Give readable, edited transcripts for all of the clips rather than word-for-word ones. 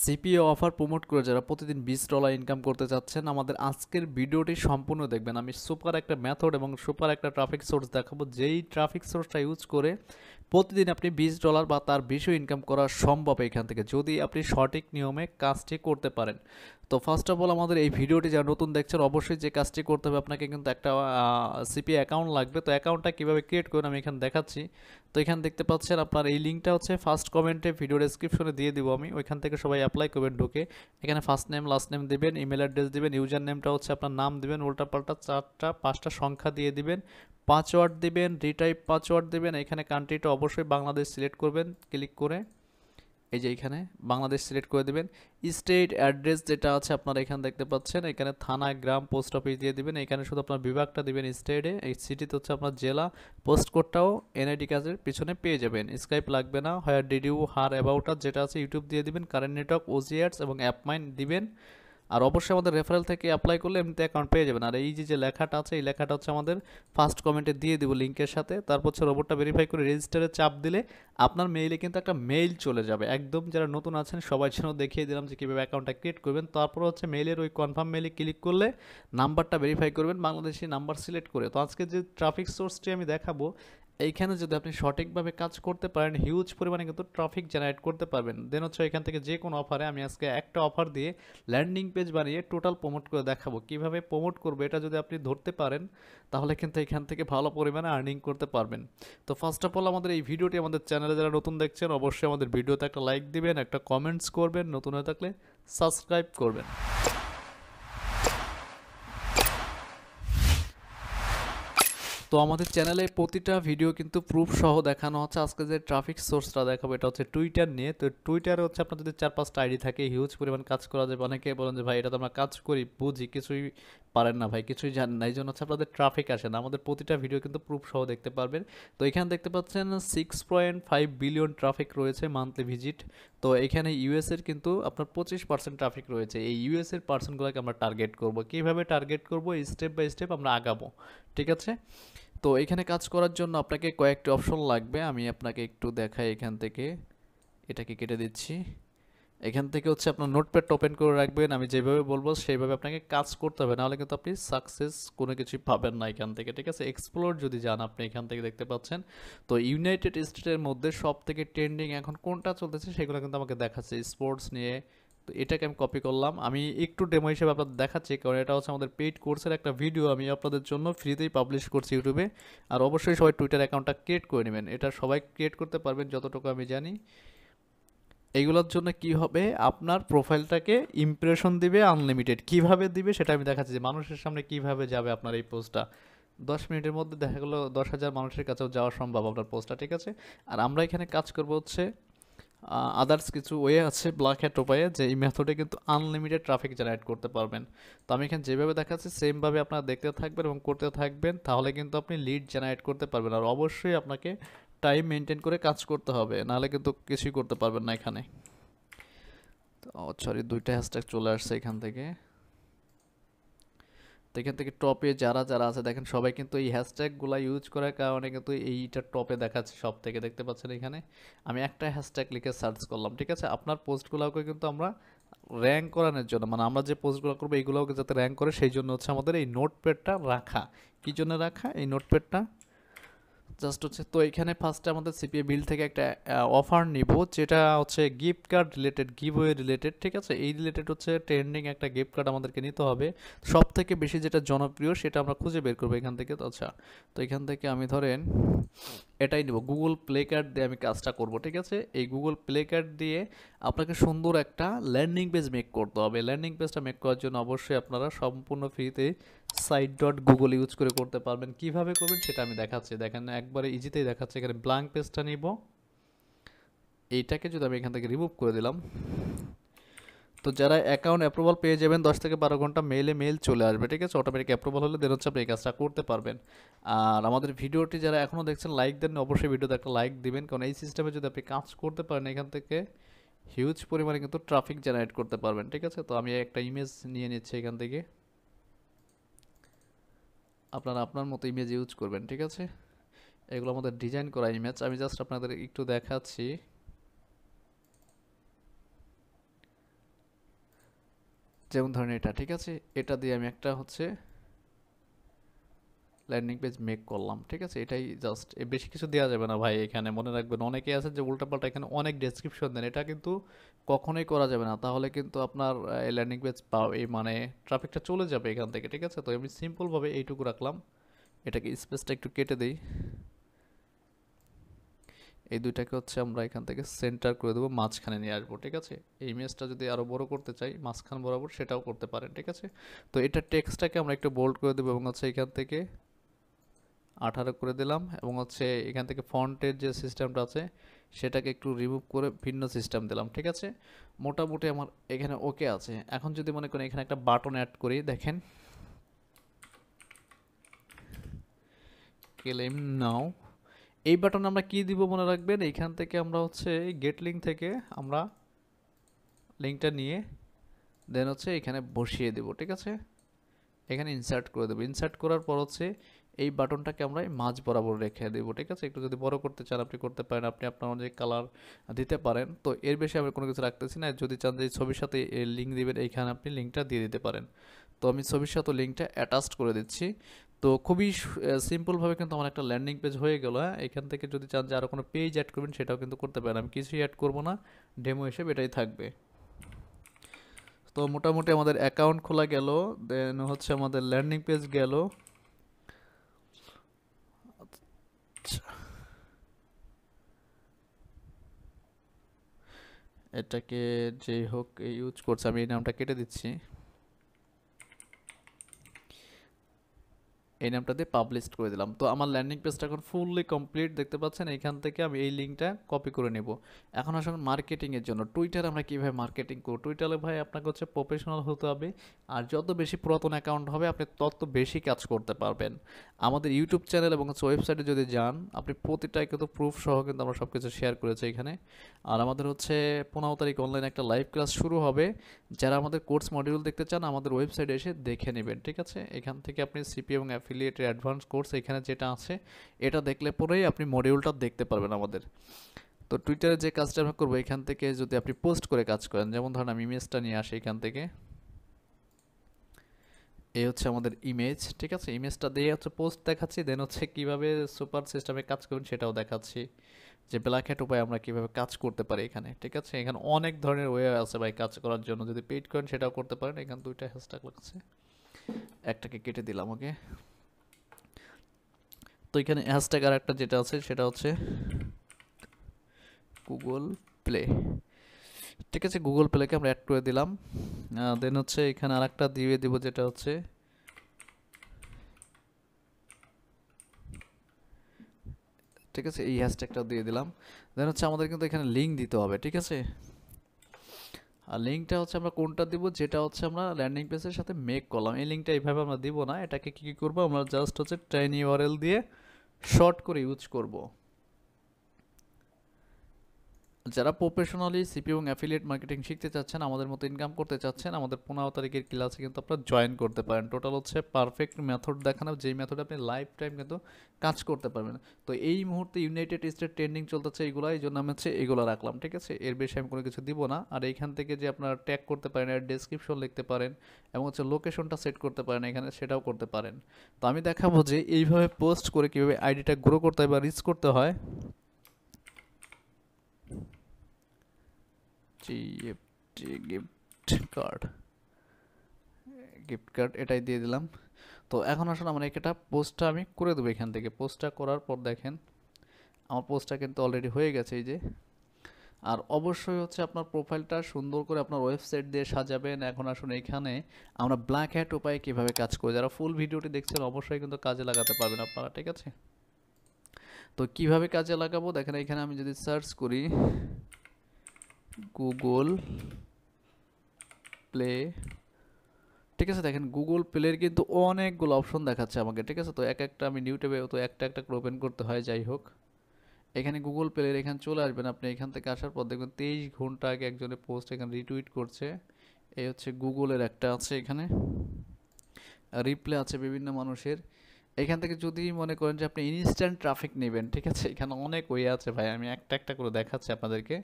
CPA offer promote করে যারা প্রতিদিন $20 ইনকাম করতে চাচ্ছেন আমাদের আজকের ভিডিওটি সম্পূর্ণ দেখবেন। আমি সুপার একটা মেথড এবং সুপার একটা ট্রাফিক সোর্স দেখাবো, যেই ট্রাফিক সোর্সটা ইউজ করে প্রতিদিন আপনি $20 বা তার বেশিও ইনকাম করা সম্ভব এখান থেকে, যদি আপনি সঠিক নিয়মে কাজটি করতে পারেন। তো ফার্স্ট অফ অল আমাদের এই ভিডিওটি যারা নতুন দেখছেন অবশ্যই যে কাজটি করতে হবে, আপনাকে কিন্তু একটা সিপিএ অ্যাকাউন্ট লাগবে। তো অ্যাকাউন্টটা কীভাবে ক্রিয়েট করবেন আমি এখানে দেখাচ্ছি। তো এখানে দেখতে পাচ্ছেন আপনার এই লিঙ্কটা হচ্ছে ফার্স্ট কমেন্টে ভিডিও ডেসক্রিপশনে দিয়ে দিব আমি, ওইখান থেকে সবাই অ্যাপ্লাই করবেন ঢুকে। এখানে ফার্স্ট নেম লাস্ট নেম দিবেন, ইমেল অ্যাড্রেস দিবেন, ইউজার নেমটা হচ্ছে আপনার নাম দিবেন, উল্টাপাল্টা 4টা 5টা সংখ্যা দিয়ে দিবেন, পাসওয়ার্ড দিবেন, রিটাইপ পাসওয়ার্ড দিবেন। এখানে কান্ট্রিটা অবশ্যই বাংলাদেশ সিলেক্ট করবেন ক্লিক করে, এই যে এখানে বাংলাদেশ সিলেক্ট করে দিবেন। স্টেট অ্যাড্রেস যেটা আছে আপনারা এখানে দেখতে পাচ্ছেন, এখানে থানা গ্রাম পোস্ট অফিস দিয়ে দিবেন। এখানে শুধু আপনার বিভাগটা দিবেন স্টেটে, এই সিটিতে হচ্ছে আপনার জেলা, পোস্ট কোডটাও এনআইডি কার্ডের পিছনে পেয়ে যাবেন। স্কাইপ লাগবে না, where did you hear about us যেটা আছে ইউটিউব দিয়ে দিবেন, কারেন্ট নেটওয়ার্ক ওজিআরস এবং অ্যাপমাইন দিবেন। আর অবশ্যই আমাদের রেফারেল থেকে অ্যাপ্লাই করলে এমনিতে অ্যাকাউন্ট পেয়ে যাবেন। আর এই যে লেখাটা আছে এই লেখাটা হচ্ছে আমাদের ফার্স্ট কমেন্টে দিয়ে দিব লিঙ্কের সাথে। তারপর হচ্ছে রোবটটা ভেরিফাই করে রেজিস্টারে চাপ দিলে আপনার মেইলে কিন্তু একটা মেইল চলে যাবে। একদম যারা নতুন আছেন সবাই জন্য দেখিয়ে দিলাম যে কীভাবে অ্যাকাউন্টটা ক্রিয়েট করবেন। তারপর হচ্ছে মেইলের ওই কনফার্ম মেইলে ক্লিক করলে নাম্বারটা ভেরিফাই করবেন বাংলাদেশি নাম্বার সিলেক্ট করে। তো আজকে যে ট্রাফিক সোর্সটি আমি দেখাবো, এইখানে যদি আপনি সঠিকভাবে কাজ করতে পারেন হিউজ পরিমাণে কিন্তু ট্রাফিক জেনারেট করতে পারবেন। দেন হচ্ছে এখান থেকে যে কোনো অফারে আমি আজকে একটা অফার দিয়ে ল্যান্ডিং পেজ বানিয়ে টোটাল প্রমোট করে দেখাবো কিভাবে প্রমোট করবো। এটা যদি আপনি ধরতে পারেন তাহলে কিন্তু এখান থেকে ভালো পরিমাণে আর্নিং করতে পারবেন। তো ফার্স্ট অফ অল আমাদের এই ভিডিওটি আমাদের চ্যানেলে যারা নতুন দেখছেন অবশ্যই আমাদের ভিডিওতে একটা লাইক দিবেন, একটা কমেন্টস করবেন, নতুন হয়ে থাকলে সাবস্ক্রাইব করবেন। তো আমাদের চ্যানেলে প্রতিটা ভিডিও কিন্তু প্রুফ সহ দেখানো হচ্ছে। আজকে যে ট্রাফিক সোর্সটা দেখাবো এটা হচ্ছে টুইটার নিয়ে। তো টুইটারে হচ্ছে আপনার যদি 4-5টা আইডি থাকে হিউজ পরিমাণ কাজ করা যাবে। অনেকে বলেন যে ভাই এটা তো আমরা কাজ করি বুঝি, কিছুই পারেন না ভাই, কিছুই জানেন না, এই জন্য হচ্ছে আপনাদের ট্রাফিক আসে না। আমাদের প্রতিটা ভিডিও কিন্তু প্রুফ সহ দেখতে পারবেন। তো এখানে দেখতে পাচ্ছেন 6.5 বিলিয়ন ট্রাফিক রয়েছে মান্থলি ভিজিট। তো এখানে ইউএসের কিন্তু আপনার 25% ট্রাফিক রয়েছে। এই ইউএসের পার্সনগুলোকে আমরা টার্গেট করব। কীভাবে টার্গেট করব, স্টেপ বাই স্টেপ আমরা আগাবো, ঠিক আছে। তো এখানে কাজ করার জন্য আপনাকে কয়েকটি অপশন লাগবে, আমি আপনাকে একটু দেখাই। এখান থেকে এটাকে কেটে দিচ্ছি। এখান থেকে হচ্ছে আপনার নোটপ্যাড ওপেন করে রাখবেন, আমি যেভাবে বলবো সেইভাবে আপনাকে কাজ করতে হবে, নাহলে কিন্তু আপনি সাকসেস কোনো কিছুই পাবেন না এখান থেকে, ঠিক আছে। এক্সপ্লোর যদি যান আপনি এখান থেকে দেখতে পাচ্ছেন। তো ইউনাইটেড স্টেটের মধ্যে সব থেকে ট্রেন্ডিং এখন কোনটা চলতেছে সেগুলো কিন্তু আমাকে দেখাচ্ছে স্পোর্টস নিয়ে। তো এটাকে আমি কপি করলাম, আমি একটু ডেমো হিসেবে আপনাদের দেখাচ্ছি, কারণ এটা হচ্ছে আমাদের পেইড কোর্সের একটা ভিডিও আমি আপনাদের জন্য ফ্রিতেই পাবলিশ করছি ইউটিউবে। আর অবশ্যই সবাই টুইটার অ্যাকাউন্টটা ক্রিয়েট করে নেবেন, এটা সবাই ক্রিয়েট করতে পারবেন যতটুকু আমি জানি। এইগুলোর জন্য কি হবে, আপনার প্রোফাইলটাকে ইমপ্রেশন দিবে আনলিমিটেড। কিভাবে দিবে সেটা আমি দেখাচ্ছি, যে মানুষের সামনে কিভাবে যাবে আপনার এই পোস্টটা। 10 মিনিটের মধ্যে দেখা গেলো 10,000 মানুষের কাছেও যাওয়া সম্ভব আপনার পোস্টটা, ঠিক আছে। আর আমরা এখানে কাজ করব হচ্ছে আদার্স কিছু ওয়ে আছে ব্ল্যাক হ্যাট উপায়ে, যে এই মেথডে কিন্তু আনলিমিটেড ট্রাফিক জেনারেট করতে পারবেন। তো আমি এখানে যেভাবে দেখাচ্ছি সেমভাবে আপনারা দেখতে থাকবেন এবং করতে থাকবেন, তাহলে কিন্তু আপনি লিড জেনারেট করতে পারবেন। আর অবশ্যই আপনাকে টাইম মেনটেন করে কাজ করতে হবে, নাহলে কিন্তু কিছুই করতে পারবেন না এখানে। তো সরি, 2টা হ্যাশট্যাগ চলে আসছে এখান থেকে। তো এখান থেকে টপে যারা যারা আছে দেখেন সবাই কিন্তু এই হ্যাশট্যাগুলো ইউজ করার কারণে কিন্তু এইটা টপে দেখাচ্ছে সব থেকে, দেখতে পাচ্ছেন এখানে। আমি একটা হ্যাশট্যাগ লিখে সার্চ করলাম, ঠিক আছে। আপনার পোস্টগুলোকে কিন্তু আমরা র্যাঙ্ক করানোর জন্য, মানে আমরা যে পোস্টগুলো করবো এইগুলোকে যাতে র্যাঙ্ক করে সেই জন্য হচ্ছে আমাদের এই নোটপ্যাডটা রাখা। কী জন্য রাখা এই নোটপ্যাডটা, জাস্ট হচ্ছে। তো এখানে ফার্স্টে আমাদের সিপিএ বিল থেকে একটা অফার নিব, যেটা হচ্ছে gift card related, giveaway related, ঠিক আছে। এই রিলেটেড হচ্ছে ট্রেন্ডিং একটা গিফট কার্ড আমাদেরকে নিতে হবে। সব থেকে বেশি যেটা জনপ্রিয় সেটা আমরা খুঁজে বের করবো এখান থেকে। তো আচ্ছা, তো এখান থেকে আমি ধরেন এটাই নিব, গুগল প্লে কার্ড দিয়ে আমি কাজটা করব, ঠিক আছে। এই গুগল প্লে কার্ড দিয়ে আপনাকে সুন্দর একটা ল্যান্ডিং পেজ মেক করতে হবে। ল্যান্ডিং পেজটা মেক করার জন্য অবশ্যই আপনারা সম্পূর্ণ ফ্রিতে site.google ইউজ করে করতে পারবেন। কিভাবে করবেন সেটা আমি দেখাচ্ছি, দেখেন একবারে ইজিতেই দেখাচ্ছি। এখানে ব্ল্যাঙ্ক পেজটা নিব, এইটাকে যদি আমি এখান থেকে রিমুভ করে দিলাম, তো যারা অ্যাকাউন্ট অ্যাপ্রুভাল পেয়ে যাবেন 10 থেকে 12 ঘন্টা মেল চলে আসবে, ঠিক আছে। অটোমেটিক অ্যাপ্রুভাল হলে দেন হচ্ছে আপনি এই কাজটা করতে পারবেন। আর আমাদের ভিডিওটি যারা এখনও দেখছেন লাইক দেন, অবশ্যই ভিডিওতে একটা লাইক দিবেন, কারণ এই সিস্টেমে যদি আপনি কাজ করতে পারেন এখান থেকে হিউজ পরিমাণে কিন্তু ট্রাফিক জেনারেট করতে পারবেন, ঠিক আছে। তো আমি একটা ইমেজ নিয়ে নিচ্ছি এখান থেকে, আপনারা আপনার মতো ইমেজ ইউজ করবেন, ঠিক আছে। এগুলো আমাদের ডিজাইন করা ইমেজ, আমি জাস্ট আপনাদের একটু দেখাচ্ছি। যেমন ধরেন এটা, ঠিক আছে, এটা দিয়ে আমি একটা হচ্ছে ল্যান্ডিং পেজ মেক করলাম, ঠিক আছে, এটাই জাস্ট, বেশি কিছু দেওয়া যাবে না ভাই এখানে, মনে রাখবেন অনেকে আছে যে উল্টাপাল্টা এখানে অনেক ডেসক্রিপশন দেন, এটা কিন্তু কখনোই করা যাবে না, তাহলে কিন্তু আপনার এই ল্যান্ডিং পেজ পাও এই মানে ট্রাফিকটা চলে যাবে এখান থেকে, ঠিক আছে। তো আমি সিম্পলভাবে এইটুকু রাখলাম, এটাকে স্পেসটা একটু কেটে দিই, এই দুইটাকে হচ্ছে আমরা এখান থেকে সেন্টার করে দেবো, মাঝখানে নিয়ে আসবো, ঠিক আছে। এই ইমেজটা যদি আরও বড় করতে চাই মাঝখান বরাবর সেটাও করতে পারেন, ঠিক আছে। তো এটা টেক্সটটাকে আমরা একটু বোল্ড করে দেবো এবং হচ্ছে এখান থেকে 18 করে দিলাম, এবং হচ্ছে এখান থেকে ফন্টের যে সিস্টেমটা আছে সেটাকে একটু রিমুভ করে ভিন্ন সিস্টেম দিলাম, ঠিক আছে। মোটামুটি আমার এখানে ওকে আছে। এখন যদি মনে করেন এখানে একটা বাটন অ্যাড করি, দেখেন ক্লেম নাও, এই বাটনে আমরা কি দিব মনে রাখবেন, এইখান থেকে আমরা হচ্ছে গেট লিঙ্ক থেকে আমরা লিঙ্কটা নিয়ে দেন হচ্ছে এখানে বসিয়ে দেব, ঠিক আছে। এখানে ইনসার্ট করে দেবো, ইনসার্ট করার পর হচ্ছে এই বাটনটাকে আমরা মাঝ বরাবর রেখে দেবো, ঠিক আছে। একটু যদি বড় করতে চান আপনি করতে পারেন, আপনি আপনার অনুযায়ী কালার দিতে পারেন। তো এর বেশি আমি কোনো কিছু রাখতেছি না, যদি চান যে ছবির সাথে লিঙ্ক দিবেন এইখানে আপনি লিঙ্কটা দিয়ে দিতে পারেন। তো আমি ছবির সাথে লিঙ্কটা অ্যাটাচড করে দিচ্ছি। তো খুবই সিম্পলভাবে কিন্তু আমার একটা ল্যান্ডিং পেজ হয়ে গেল। হ্যাঁ, এখান থেকে যদি চান যে আরও কোনো পেজ অ্যাড করবেন সেটাও কিন্তু করতে পারেন, আমি কিছুই অ্যাড করবো না, ডেমো হিসেবে এটাই থাকবে। তো মোটামুটি আমাদের অ্যাকাউন্ট খোলা গেল, দেন হচ্ছে আমাদের ল্যান্ডিং পেজ গেল। এটাকে যেই হোক ইউজ করছে, আমি এই নামটা কেটে দিচ্ছি, এই নামটা দিয়ে পাবলিশ করে দিলাম। তো আমার ল্যান্ডিং পেজটা এখন ফুললি কমপ্লিট, দেখতে পাচ্ছেন। এখান থেকে আমি এই লিঙ্কটা কপি করে নেব। এখন আসলে মার্কেটিংয়ের জন্য টুইটার আমরা কীভাবে মার্কেটিং করব। টুইটারে ভাই আপনাকে হচ্ছে প্রফেশনাল হতে হবে, আর যত বেশি পুরাতন অ্যাকাউন্ট হবে আপনি তত বেশি কাজ করতে পারবেন। আমাদের ইউটিউব চ্যানেল এবং হচ্ছে ওয়েবসাইটে যদি যান, আপনি প্রতিটাই কিন্তু প্রুফ সহ কিন্তু আমরা সব কিছু শেয়ার করেছি এখানে। আর আমাদের হচ্ছে 15 তারিখ অনলাইনে একটা লাইভ ক্লাস শুরু হবে, যারা আমাদের কোর্স মডিউল দেখতে চান আমাদের ওয়েবসাইটে এসে দেখে নেবেন, ঠিক আছে। এখান থেকে আপনি সিপিএ এবং অ্যাফিলিয়েটের অ্যাডভান্স কোর্স এখানে যেটা আছে এটা দেখলে পরেই আপনি মডিউলটা দেখতে পারবেন আমাদের। তো টুইটারে যে কাজটা আমরা করবো, এখান থেকে যদি আপনি পোস্ট করে কাজ করেন, যেমন ধরেন আমি ইমেজটা নিয়ে আসি এখান থেকে, এই হচ্ছে আমাদের ইমেজ, ঠিক আছে। ইমেজটা দিয়ে হচ্ছে পোস্ট দেখাচ্ছি, দেন হচ্ছে কীভাবে সুপার সিস্টেমে কাজ করবেন সেটাও দেখাচ্ছি, যে ব্ল্যাক হ্যাট উপায়ে আমরা কীভাবে কাজ করতে পারি এখানে, ঠিক আছে। এখানে অনেক ধরনের ওয়ে আছে ভাই কাজ করার জন্য, যদি পেইড করেন সেটাও করতে পারেন। এখানে দুইটা হ্যাশট্যাগ লাগছে, একটাকে কেটে দিলাম, ওকে। তো এখানে হ্যাশট্যাগ আর একটা যেটা আছে সেটা হচ্ছে গুগল প্লে, ঠিক আছে। গুগল প্লেকে আমরা অ্যাড করে দিলাম, দেন হচ্ছে এখানে আর একটা দিয়ে দিব যেটা হচ্ছে ঠিক আছে, এই হ্যাশট্যাগটা দিয়ে দিলাম। দেন হচ্ছে আমাদের কিন্তু এখানে লিঙ্ক দিতে হবে, ঠিক আছে। আর লিঙ্কটা হচ্ছে আমরা কোনটা দিব, যেটা হচ্ছে আমরা ল্যান্ডিং পেজের সাথে মেক করলাম, এই লিঙ্কটা এইভাবে আমরা দিব না, এটাকে কি করব আমরা জাস্ট হচ্ছে ট্রেন ইউআরএল দিয়ে শর্ট করে ইউজ করব। যারা প্রফেশনালি সিপি এবং অ্যাফিলিয়েট মার্কেটিং শিখতে চাচ্ছেন, আমাদের মতো ইনকাম করতে চাচ্ছেন, আমাদের 15 তারিখের ক্লাসে কিন্তু আপনারা জয়েন করতে পারেন। টোটাল হচ্ছে পারফেক্ট মেথড দেখানো, যেই মেথডে আপনি লাইফ টাইম কিন্তু কাজ করতে পারবেন। তো এই মুহূর্তে ইউনাইটেড স্টেট ট্রেন্ডিং চলতেছে এইগুলো, এই জন্য আমি হচ্ছে এগুলো রাখলাম, ঠিক আছে। এর বেশি আমি কোনো কিছু দিব না। আর এইখান থেকে যে আপনারা ট্যাগ করতে পারেন, এর ডেসক্রিপশন লিখতে পারেন, এবং হচ্ছে লোকেশনটা সেট করতে পারেন এখানে, সেটাও করতে পারেন। তো আমি দেখাবো যে এইভাবে পোস্ট করে কীভাবে আইডিটা গ্রো করতে হয় বা রিচ করতে হয়। গিফট কার্ড, গিফট কার্ড এটাই দিয়ে দিলাম। তো এখন আসলে আমরা একটা পোস্টটা আমি করে দেবো এখান থেকে। পোস্টটা করার পর দেখেন আমার পোস্টটা কিন্তু অলরেডি হয়ে গেছে, এই যে। আর অবশ্যই হচ্ছে আপনার প্রোফাইলটা সুন্দর করে আপনার ওয়েবসাইট দিয়ে সাজাবেন। এখন আসুন এখানে আমরা ব্ল্যাক হ্যাট উপায়ে কীভাবে কাজ করি, যারা ফুল ভিডিওটি দেখছেন অবশ্যই কিন্তু কাজে লাগাতে পারবেন আপনারা, ঠিক আছে। তো কিভাবে কাজে লাগাবো দেখেন, এখানে আমি যদি সার্চ করি গুগল প্লে, ঠিক আছে, দেখেন গুগল প্লের কিন্তু অনেকগুলো অপশন দেখাচ্ছে আমাকে, ঠিক আছে। তো এক একটা আমি ইউটিউবে তো একটা একটা করে ওপেন করতে হয়, যাই হোক। এখানে গুগল প্লের এখানে চলে আসবেন আপনি, এখান থেকে আসার পর দেখবেন 23 ঘন্টা আগে একজনের পোস্ট এখানে রিটুইট করছে। এই হচ্ছে গুগলের একটা আছে এখানে রিপ্লে আছে বিভিন্ন মানুষের, এখান থেকে যদি মনে করেন যে আপনি ইনস্ট্যান্ট ট্রাফিক নেবেন, ঠিক আছে, এখানে অনেক ওয়ে আছে ভাই, আমি একটা একটা করে দেখাচ্ছি আপনাদেরকে।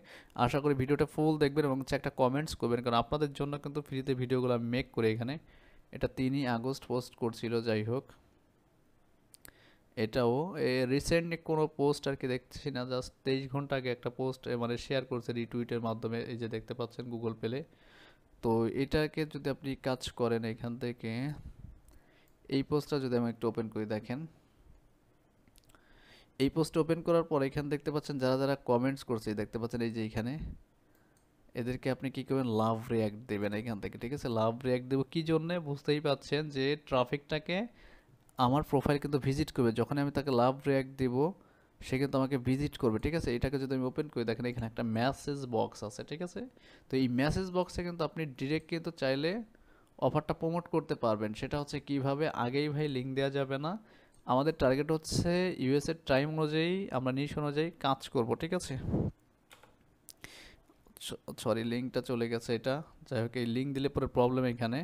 আশা করি ভিডিওটা ফুল দেখবেন এবং হচ্ছে একটা কমেন্টস করবেন, কারণ আপনাদের জন্য কিন্তু ফ্রিতে ভিডিওগুলো আমি মেক করে এখানে। এটা 3ই আগস্ট পোস্ট করছিল, যাই হোক এটাও রিসেন্টলি কোনো পোস্ট আর কি দেখছি না, জাস্ট 23 ঘন্টা আগে একটা পোস্ট মানে শেয়ার করছে রিটুইটের মাধ্যমে, এই যে দেখতে পাচ্ছেন গুগল পেলে। তো এটাকে যদি আপনি কাজ করেন এখান থেকে, এই পোস্টটা যদি আমি একটু ওপেন করি দেখেন, এই পোস্ট ওপেন করার পর এখানে দেখতে পাচ্ছেন যারা যারা কমেন্টস করছে, দেখতে পাচ্ছেন এই যে এখানে, এদেরকে আপনি কি করবেন, লাভ রিয়াক্ট দেবেন এখান থেকে, ঠিক আছে। লাভ রিয়াক্ট দেবো কি জন্য, বুঝতেই পাচ্ছেন যে ট্রাফিকটাকে আমার প্রোফাইল কিন্তু ভিজিট করবে, যখন আমি তাকে লাভ রিয়াক্ট দেব সে কিন্তু আমাকে ভিজিট করবে, ঠিক আছে। এটাকে যদি আমি ওপেন করি দেখেন এখানে একটা মেসেজ বক্স আছে, ঠিক আছে। তো এই মেসেজ বক্সে কিন্তু আপনি ডিরেক্ট কিন্তু চাইলে অফারটা প্রমোট করতে পারবেন। সেটা হচ্ছে কিভাবে, আগেই ভাই লিঙ্ক দেওয়া যাবে না, আমাদের টার্গেট হচ্ছে ইউএস এর টাইম অনুযায়ী, আমরা নিশ অনুযায়ী কাজ করব, ঠিক আছে। সরি লিঙ্কটা চলে গেছে এটা, যাই হোক এই লিঙ্ক দিলে পরে প্রবলেম এখানে।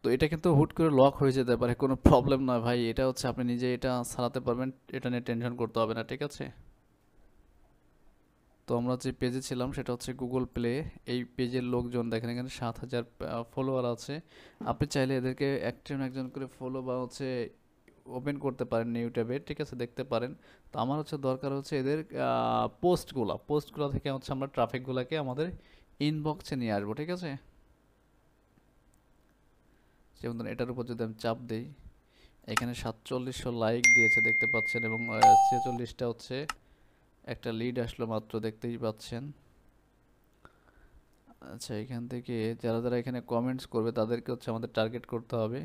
তো এটা কিন্তু হুট করে লক হয়ে যেতে পারে, কোনো প্রবলেম নয় ভাই, এটা হচ্ছে আপনি নিজে এটা সারাতে পারবেন, এটা নিয়ে টেনশন করতে হবে না, ঠিক আছে। তো আমরা যে পেজে ছিলাম সেটা হচ্ছে গুগল প্লে, এই পেজের লোকজন দেখেন এখানে 7,000 ফলোয়ার আছে। আপনি চাইলে এদেরকে একজন একজন করে ফলো বা হচ্ছে ওপেন করতে পারেন নিউ ট্যাবে, ঠিক আছে, দেখতে পারেন। তো আমার হচ্ছে দরকার হচ্ছে এদের পোস্টগুলো থেকে হচ্ছে আমরা ট্রাফিকগুলোকে আমাদের ইনবক্সে নিয়ে আসবো, ঠিক আছে। যেমন ধরুন এটার উপর যদি আমি চাপ দিই, এখানে 4700 লাইক দিয়েছে দেখতে পাচ্ছেন, এবং 46টা হচ্ছে একটা লিড আসলো মাত্র, দেখতেই পাচ্ছেন। আচ্ছা এখান থেকে যারা যারা এখানে কমেন্টস করবে তাদেরকে হচ্ছে আমাদের টার্গেট করতে হবে,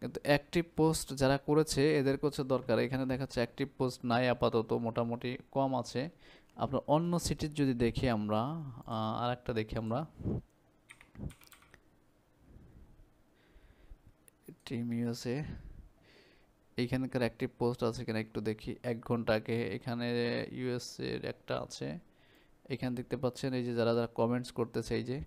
কিন্তু অ্যাক্টিভ পোস্ট যারা করেছে এদেরকে হচ্ছে দরকার। এখানে দেখাচ্ছে অ্যাক্টিভ পোস্ট নাই আপাতত, মোটামুটি কম আছে। আপনার অন্য সিটির যদি দেখি আমরা, আর একটা দেখি আমরা, টিম ইউএসএ, এইখানকার অ্যাক্টিভ পোস্ট আছে কিনা একটু দেখি। 1 ঘন্টা আগে এখানে ইউএসএর একটা আছে, এখানে দেখতে পাচ্ছেন এই যে যারা যারা কমেন্টস করতেছে, এই যে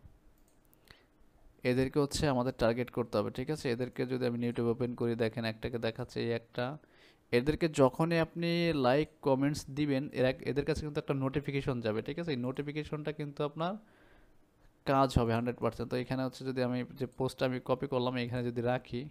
এদেরকে হচ্ছে আমাদের টার্গেট করতে হবে, ঠিক আছে। এদেরকে যদি আমি ইউটিউব ওপেন করি দেখেন একটাকে দেখাচ্ছে, এই একটা, এদেরকে যখনই আপনি লাইক কমেন্টস দিবেন এদের কাছে কিন্তু একটা নোটিফিকেশন যাবে, ঠিক আছে। এই নোটিফিকেশনটা কিন্তু আপনার কাজ হবে 100%। তো এখানে হচ্ছে যদি আমি যে পোস্টটা আমি কপি করলাম এখানে যদি রাখি,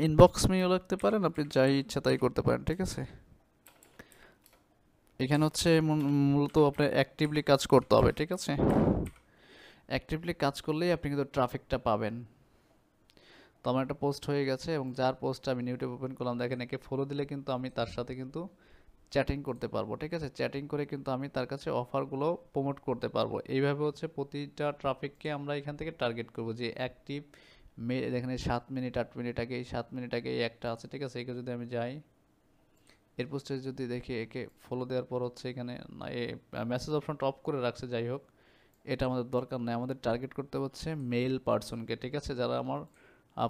ইনবক্স মেইল লিখতে পারেন, আপনি যাই ইচ্ছা তাই করতে পারেন, ঠিক আছে। এখানে হচ্ছে মূলত আপনার অ্যাক্টিভলি কাজ করতে হবে, ঠিক আছে। অ্যাক্টিভলি কাজ করলেই আপনি কিন্তু ট্রাফিকটা পাবেন। তো আমার একটা পোস্ট হয়ে গেছে, এবং যার পোস্টটা আমি ইউটিউব ওপেন করলাম দেখেন, একে ফলো দিলে কিন্তু আমি তার সাথে কিন্তু চ্যাটিং করতে পারবো, ঠিক আছে। চ্যাটিং করে কিন্তু আমি তার কাছে অফারগুলো প্রমোট করতে পারবো। এইভাবে হচ্ছে প্রতিটা ট্রাফিককে আমরা এখান থেকে টার্গেট করব, যে অ্যাক্টিভ এখানে 7 মিনিট 8 মিনিট আগে, এই 7 মিনিট আগে এই একটা আছে, ঠিক আছে। একে যদি আমি যাই, এর পোস্টে যদি দেখি, একে ফলো দেওয়ার পর হচ্ছে এখানে না, মেসেজ অপশনটা অফ করে রাখছে, যাই হোক এটা আমাদের দরকার নাই। আমাদের টার্গেট করতে হচ্ছে মেল পার্সনকে, ঠিক আছে, যারা আমার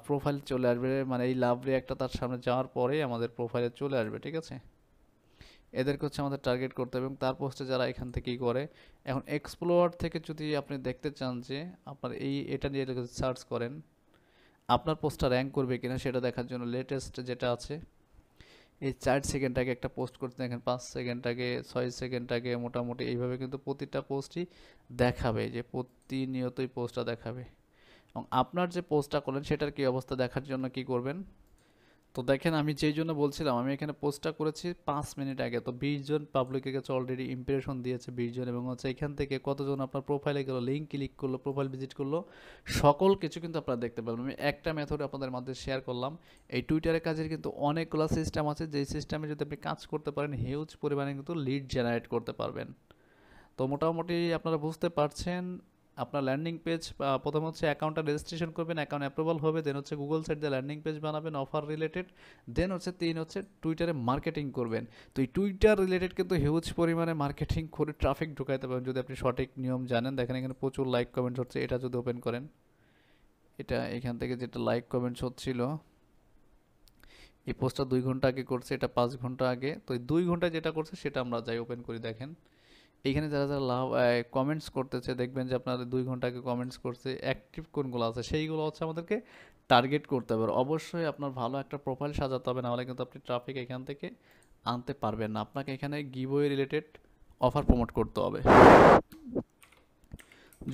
প্রোফাইল চলে আসবে, মানে এই লাভ রিয়াক্টটা তার সামনে যাওয়ার পরেই আমাদের প্রোফাইলে চলে আসবে, ঠিক আছে। এদেরকে হচ্ছে আমাদের টার্গেট করতে হবে, এবং তার পোস্টে যারা এখান থেকেই করে। এখন এক্সপ্লোর থেকে যদি আপনি দেখতে চান যে আপনার এটা নিয়ে সার্চ করেন আপনার পোস্টটা র্যাঙ্ক করবে কিনা, সেটা দেখার জন্য লেটেস্ট যেটা আছে, এই 4 সেকেন্ড আগে একটা পোস্ট করতে দেখেন, 5 সেকেন্ড আগে, 6 সেকেন্ড আগে, মোটামুটি এইভাবে কিন্তু প্রতিটা পোস্টই দেখাবে, যে প্রতিনিয়তই পোস্টটা দেখাবে। এবং আপনার যে পোস্টটা করলেন সেটার কি অবস্থা দেখার জন্য কি করবেন, তো দেখেন আমি যেই জন্য বলছিলাম, আমি এখানে পোস্টটা করেছি 5 মিনিট আগে, তো 20 জন পাবলিকের কাছে অলরেডি ইমপ্রেশন দিয়েছে 20 জন, এবং হচ্ছে এখান থেকে কতজন আপনার প্রোফাইলে গেলো, লিঙ্ক ক্লিক করলো, প্রোফাইল ভিজিট করলো, সকল কিছু কিন্তু আপনারা দেখতে পাবেন। আমি একটা মেথড আপনাদের মধ্যে শেয়ার করলাম। এই টুইটারের কাজের কিন্তু অনেকগুলো সিস্টেম আছে, যেই সিস্টেমে যদি আপনি কাজ করতে পারেন হিউজ পরিমাণে কিন্তু লিড জেনারেট করতে পারবেন। তো মোটামুটি আপনারা বুঝতে পারছেন। আপনার ল্যান্ডিং পেজ প্রথমে হচ্ছে অ্যাকাউন্টটা রেজিস্ট্রেশন করবেন, অ্যাকাউন্ট অ্যাপ্রুভাল হবে, দেন হচ্ছে গুগল সাইট দিয়ে ল্যান্ডিং পেজ বানাবেন অফার রিলেটেড, দেন হচ্ছে 3 হচ্ছে টুইটারে মার্কেটিং করবেন। তো এই টুইটার রিলেটেড কিন্তু হিউজ পরিমাণে মার্কেটিং করে ট্রাফিক ঢুকাইতে পারবেন যদি আপনি সঠিক নিয়ম জানেন। দেখেন এখানে প্রচুর লাইক কমেন্টস হচ্ছে, এটা যদি ওপেন করেন, এটা এখান থেকে যেটা লাইক কমেন্টস হচ্ছিল, এই পোস্টটা 2 ঘন্টা আগে করছে, এটা 5 ঘন্টা আগে। তো এই 2 ঘন্টায় যেটা করছে সেটা আমরা যাই ওপেন করি, দেখেন এইখানে যারা যারা লাভ কমেন্টস করতেছে দেখবেন যে আপনাদের 2 ঘন্টা আগে কমেন্টস করছে, অ্যাক্টিভ কোনগুলো আছে সেইগুলো হচ্ছে আমাদেরকে টার্গেট করতে হবে। আর অবশ্যই আপনার ভালো একটা প্রোফাইল সাজাতে হবে, নাহলে কিন্তু আপনি ট্রাফিক এখান থেকে আনতে পারবেন না। আপনাকে এখানে গিভওয়ে রিলেটেড অফার প্রমোট করতে হবে।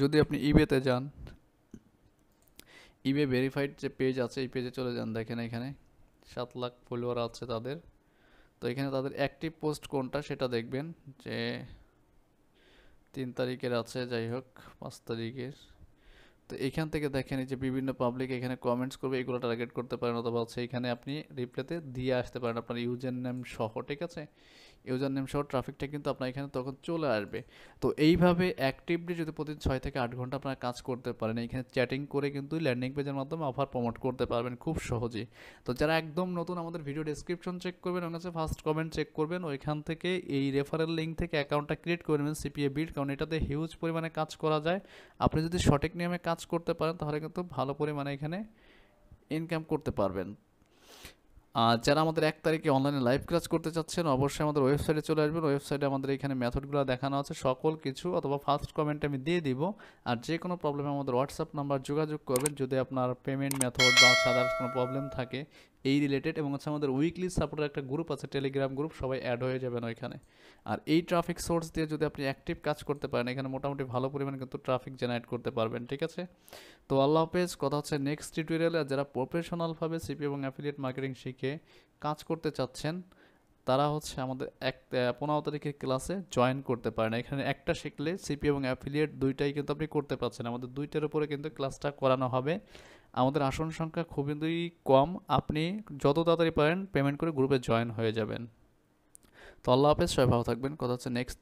যদি আপনি ইবেতে যান, ইবে ভেরিফাইড যে পেজ আছে এই পেজে চলে যান, দেখেন এখানে 7 লাখ ফলোয়ার আছে তাদের। তো এখানে তাদের অ্যাক্টিভ পোস্ট কোনটা সেটা দেখবেন, যে 3 তারিখের আছে, যাই হোক 5 তারিখের। তো এইখান থেকে দেখেন এই যে বিভিন্ন পাবলিক এখানে কমেন্টস করবে, এগুলো টার্গেট করতে পারেন, অথবা হচ্ছে এখানে আপনি রিপ্লেতে দিয়ে আসতে পারেন আপনার ইউজার নেম সহ, ঠিক আছে? ইউজার নেম সহ ট্রাফিকটা কিন্তু আপনার এখানে তখন চলে আসবে। তো এইভাবে অ্যাক্টিভলি যদি প্রতিদিন 6 থেকে 8 ঘন্টা আপনারা কাজ করতে পারেন, এইখানে চ্যাটিং করে কিন্তু ল্যান্ডিং পেজের মাধ্যমে অফার প্রমোট করতে পারবেন খুব সহজেই। তো যারা একদম নতুন, আমাদের ভিডিও ডেসক্রিপশন চেক করবেন, ওখানে ফার্স্ট কমেন্ট চেক করবেন, ওইখান থেকে এই রেফারেল লিঙ্ক থেকে অ্যাকাউন্টটা ক্রিয়েট করে নেবেন সিপিএ বিল্ড, কারণ এটাতে হিউজ পরিমাণে কাজ করা যায়। আপনি যদি সঠিক নিয়মে কাজ করতে পারেন তাহলে কিন্তু ভালো পরিমাণে এখানে ইনকাম করতে পারবেন। আর যারা আমাদের 1 তারিখে অনলাইনে লাইভ ক্লাস করতে চাচ্ছেন অবশ্যই আমাদের ওয়েবসাইটে চলে আসবেন। ওয়েবসাইটে আমাদের এখানে মেথডগুলো দেখানো আছে সকল কিছু, অথবা ফার্স্ট কমেন্টে আমি দিয়ে দিব। আর যে কোনো প্রবলেমে আমাদের হোয়াটসঅ্যাপ নাম্বার যোগাযোগ করবেন যদি আপনার পেমেন্ট মেথড বা সাদার্স কোনো প্রবলেম থাকে এই রিলেটেড। এবং হচ্ছে আমাদের উইকলি সাপোর্টের একটা গ্রুপ আছে, টেলিগ্রাম গ্রুপ, সবাই অ্যাড হয়ে যাবেন ওইখানে। আর এই ট্রাফিক সোর্স দিয়ে যদি আপনি অ্যাক্টিভ কাজ করতে পারেন, এখানে মোটামুটি ভালো পরিমাণে কিন্তু ট্রাফিক জেনারেট করতে পারবেন, ঠিক আছে? তো আল্লাহ হাফেজ, কথা হচ্ছে নেক্সট টিউটোরিয়ালে। যারা প্রফেশনালভাবে সিপি এবং অ্যাফিলিয়েট মার্কেটিং শিখে কাজ করতে চাচ্ছেন তারা হচ্ছে আমাদের 15 তারিখের ক্লাসে জয়েন করতে পারেন। এখানে একটা শিখলে সিপি এবং অ্যাফিলিয়েট দুইটাই কিন্তু আপনি করতে পারছেন। আমাদের দুইটার উপরে কিন্তু ক্লাসটা করানো হবে। আমাদের আসন সংখ্যা খুবই কম, আপনি যত তাড়াতাড়ি পারেন পেমেন্ট করে গ্রুপে জয়েন হয়ে যাবেন। তো আল্লাহ হাফেজ, সবাই ভালো থাকবেন, কথা হচ্ছে নেক্সট